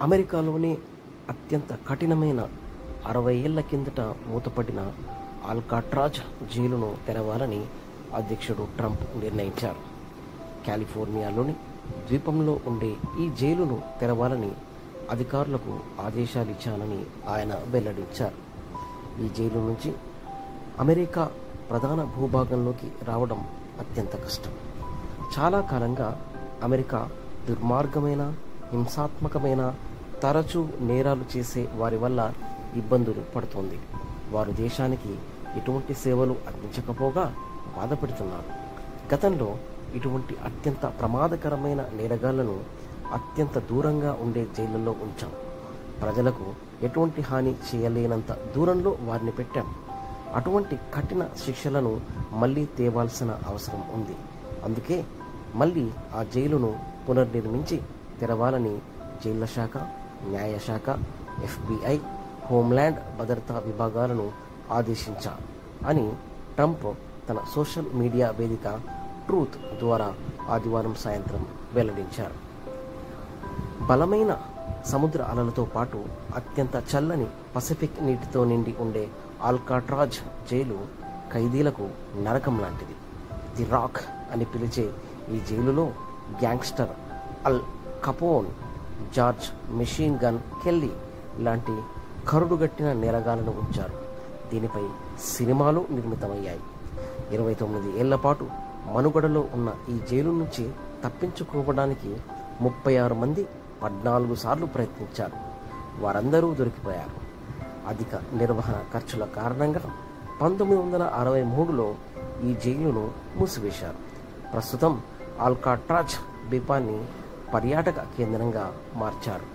అమెరికాలోని అత్యంత కఠినమైన 60 ఏళ్ల కిందట మూతపడిన ఆల్కాట్రాజ్ జైలును తెరవాలని అధ్యక్షుడు ట్రంప్ నిర్ణయించారు. కాలిఫోర్నియాలోని ద్వీపంలో ఉండే ఈ జైలును తెరవాలని అధికారులకు ఆదేశాలిచ్చానని ఆయన వెల్లడించారు. ఈ జైలు నుంచి అమెరికా ప్రధాన భూభాగంలోకి రావడం అత్యంత కష్టం. చాలా కాలంగా అమెరికా దుర్మార్గమైన, హింసాత్మకమైన, తరచూ నేరాలు చేసే వారి వల్ల ఇబ్బందులు పడుతోంది. వారు దేశానికి ఎటువంటి సేవలు అందించకపోగా బాధపడుతున్నారు. గతంలో ఇటువంటి అత్యంత ప్రమాదకరమైన నేరగాళ్లను అత్యంత దూరంగా ఉండే జైళ్లలో ఉంచాం. ప్రజలకు ఎటువంటి హాని చేయలేనంత దూరంలో వారిని పెట్టాం. అటువంటి కఠిన శిక్షలను మళ్ళీ తేవాల్సిన అవసరం ఉంది. అందుకే మళ్ళీ ఆ జైలును పునర్నిర్మించి తెరవాలని జైళ్ల శాఖ, న్యాయశాఖ, FBI, హోంల్యాండ్ భద్రతా విభాగాలను ఆదేశించా అని ట్రంప్ తన సోషల్ మీడియా వేదిక ట్రూత్ ద్వారా ఆదివారం సాయంత్రం వెల్లడించారు. బలమైన సముద్ర అలలతో పాటు అత్యంత చల్లని పసిఫిక్ నీటితో నిండి ఉండే ఆల్కాట్రాజ్ జైలు ఖైదీలకు నరకం లాంటిది. ది రాక్ అని పిలిచే ఈ జైలులో గ్యాంగ్స్టర్ అల్ కపోన్, జార్జ్ మెషిన్ గన్ కెల్లీ లాంటి కరుడుగట్టిన నేరగాళ్లను ఉంచారు. దీనిపై సినిమాలు నిర్మితమయ్యాయి. 29 ఏళ్ల పాటు మనుగడలో ఉన్న ఈ జైలు నుంచి తప్పించుకోవడానికి 36 మంది 14 సార్లు ప్రయత్నించారు. వారందరూ దొరికిపోయారు. అధిక నిర్వహణ ఖర్చుల కారణంగా 1963లో ఈ జైలును మూసివేశారు. ప్రస్తుతం ఆల్కాట్రాజ్ ద్వీపాన్ని పర్యాటక కేంద్రంగా మార్చారు.